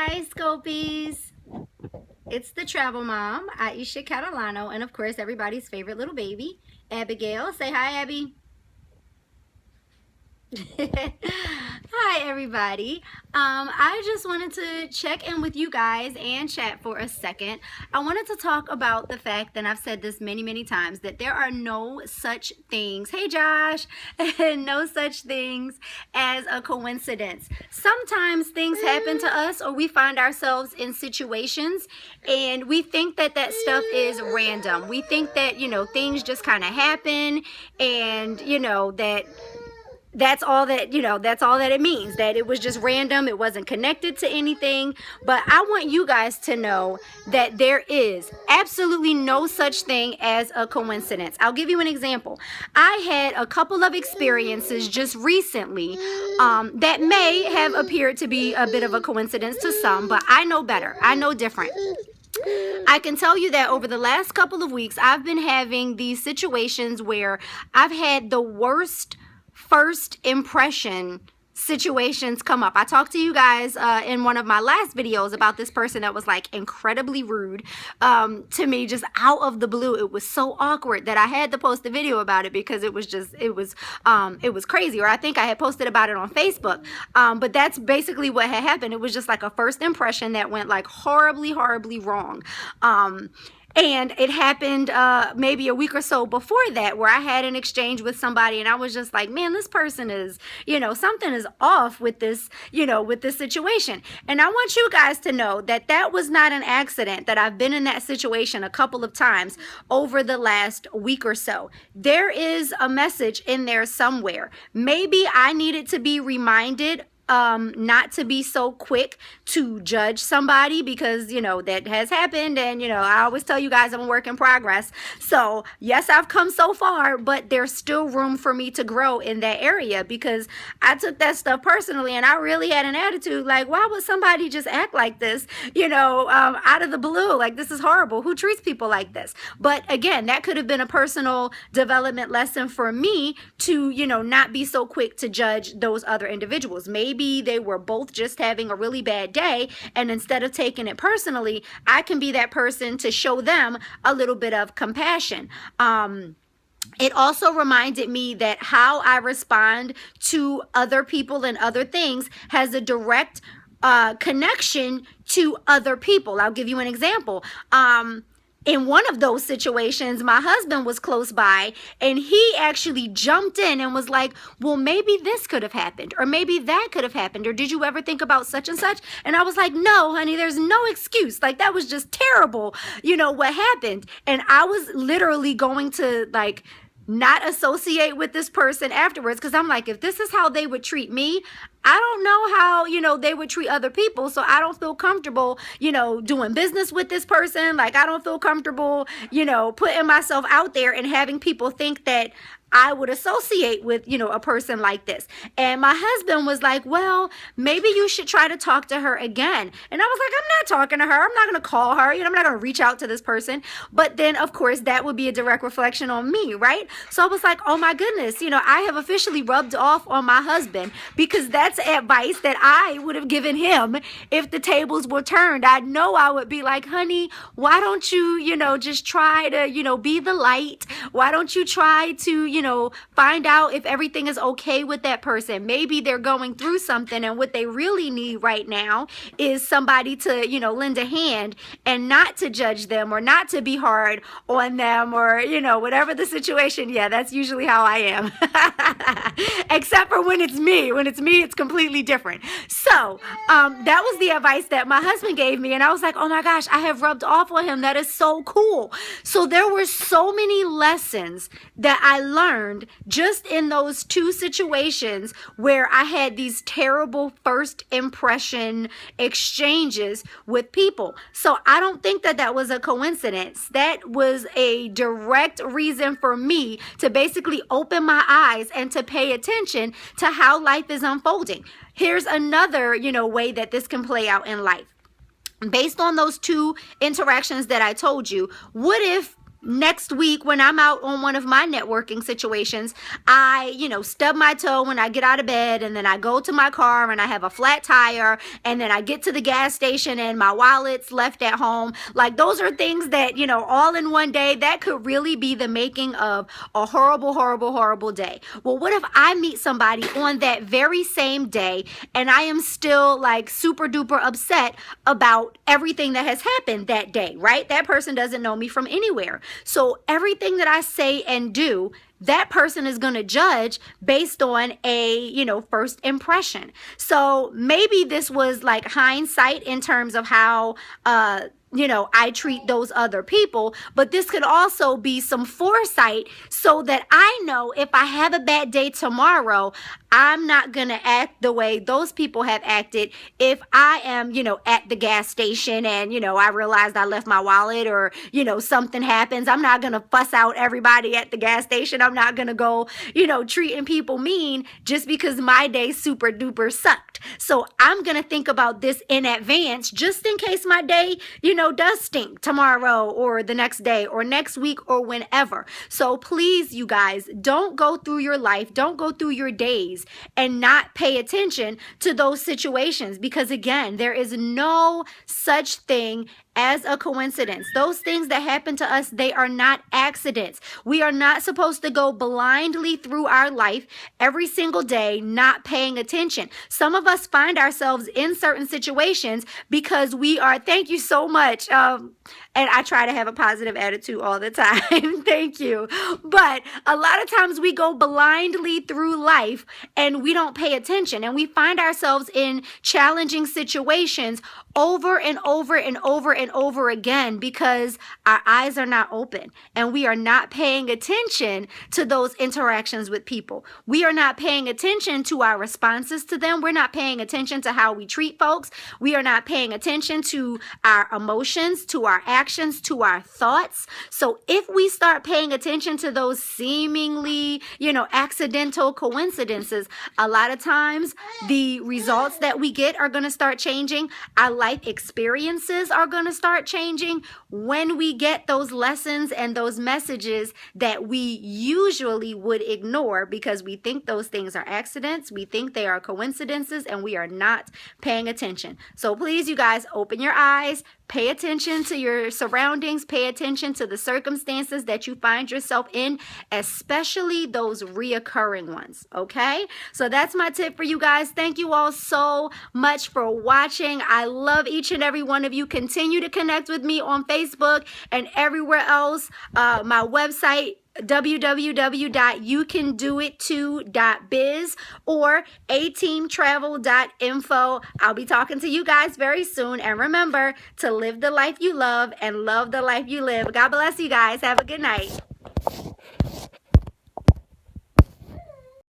Hi, Scopies. It's the travel mom, Ahesha Catalano, and of course, everybody's favorite little baby, Abigail. Say hi, Abby. Hi everybody. I just wanted to check in with you guys and chat for a second. I wanted to talk about the fact, and I've said this many times, that there are no such things, hey Josh, no such things as a coincidence. Sometimes things happen to us, or we find ourselves in situations and we think that that stuff is random. We think that, things just kind of happen, and that's all that it means, that it was just random, it wasn't connected to anything. But I want you guys to know that there is absolutely no such thing as a coincidence. I'll give you an example. I had a couple of experiences just recently that may have appeared to be a bit of a coincidence to some, but I know better. I know different. I can tell you that over the last couple of weeks, I've been having these situations where I've had the worst first impression situations come up. I talked to you guys in one of my last videos about this person that was like incredibly rude to me, just out of the blue. It was so awkward that I had to post a video about it because it was crazy. Or I think I had posted about it on Facebook, but that's basically what had happened. It was just like a first impression that went like horribly wrong. And it happened maybe a week or so before that, where I had an exchange with somebody and I was just like, man, this person is, something is off with this, with this situation. And I want you guys to know that that was not an accident, that I've been in that situation a couple of times over the last week or so. There is a message in there somewhere. Maybe I needed to be reminded not to be so quick to judge somebody, because that has happened, and I always tell you guys I'm a work in progress. So yes, I've come so far, but there's still room for me to grow in that area, because I took that stuff personally and I really had an attitude like, why would somebody just act like this, out of the blue? Like, this is horrible. Who treats people like this? But again, that could have been a personal development lesson for me to, not be so quick to judge those other individuals. Maybe they were both just having a really bad day, and instead of taking it personally, I can be that person to show them a little bit of compassion. It also reminded me that how I respond to other people and other things has a direct connection to other people. I'll give you an example. In one of those situations, my husband was close by and he actually jumped in and was like, well, maybe this could have happened, or maybe that could have happened, or did you ever think about such and such? And I was like, no, honey, there's no excuse. Like, that was just terrible, what happened. And I was literally going to not associate with this person afterwards, because I'm like, if this is how they would treat me, I don't know how, they would treat other people. So I don't feel comfortable, doing business with this person. Like, I don't feel comfortable, putting myself out there and having people think that I would associate with, a person like this. And my husband was like, well, maybe you should try to talk to her again. And I was like, I'm not talking to her. I'm not going to call her. I'm not going to reach out to this person. But then, of course, that would be a direct reflection on me, right? So I was like, oh my goodness, I have officially rubbed off on my husband, because that's advice that I would have given him if the tables were turned. I know I would be like, honey, why don't you, just try to, be the light? Why don't you try to, find out if everything is okay with that person? Maybe they're going through something, and what they really need right now is somebody to, lend a hand, and not to judge them, or not to be hard on them, or, whatever the situation. Yeah, that's usually how I am. Except for when it's me. When it's me, it's completely different. So that was the advice that my husband gave me. And I was like, oh my gosh, I have rubbed off on him. That is so cool. So there were so many lessons that I learned just in those two situations where I had these terrible first impression exchanges with people. So I don't think that that was a coincidence. That was a direct reason for me to basically open my eyes and to pay attention to how life is unfolding. Here's another, way that this can play out in life. Based on those two interactions that I told you, what if next week when I'm out on one of my networking situations, I, stub my toe when I get out of bed, and then I go to my car and I have a flat tire, and then I get to the gas station and my wallet's left at home. Like, those are things that, all in one day, that could really be the making of a horrible, horrible, horrible day. Well, what if I meet somebody on that very same day and I am still like super duper upset about everything that has happened that day, right? That person doesn't know me from anywhere. So everything that I say and do, that person is going to judge based on a, first impression. So maybe this was like hindsight in terms of how, I treat those other people, but this could also be some foresight so that I know if I have a bad day tomorrow, I'm not going to act the way those people have acted. If I am, at the gas station and, I realized I left my wallet, or, something happens, I'm not going to fuss out everybody at the gas station. I'm not going to go, treating people mean just because my day super duper sucked. So I'm going to think about this in advance, just in case my day, does stink tomorrow or the next day or next week or whenever. So please, you guys, don't go through your life, don't go through your days and not pay attention to those situations, because again, there is no such thing as a coincidence. Those things that happen to us, they are not accidents. We are not supposed to go blindly through our life every single day, not paying attention. Some of us find ourselves in certain situations because we are, thank you so much. And I try to have a positive attitude all the time. Thank you. But a lot of times we go blindly through life and we don't pay attention, and we find ourselves in challenging situations over and over and over and over again because our eyes are not open and we are not paying attention to those interactions with people. We are not paying attention to our responses to them. We're not paying attention to how we treat folks. We are not paying attention to our emotions, to our actions, to our thoughts. So if we start paying attention to those seemingly, accidental coincidences, a lot of times the results that we get are going to start changing. Our life experiences are going to start changing when we get those lessons and those messages that we usually would ignore because we think those things are accidents, we think they are coincidences, and we are not paying attention. So please, you guys, open your eyes, pay attention to your surroundings, pay attention to the circumstances that you find yourself in, especially those reoccurring ones, okay? So that's my tip for you guys. Thank you all so much for watching. I love each and every one of you. Continue to connect with me on Facebook and everywhere else. My website, www.youcandoit2.biz or ateamtravel.info. I'll be talking to you guys very soon. And remember to live the life you love and love the life you live. God bless you guys. Have a good night.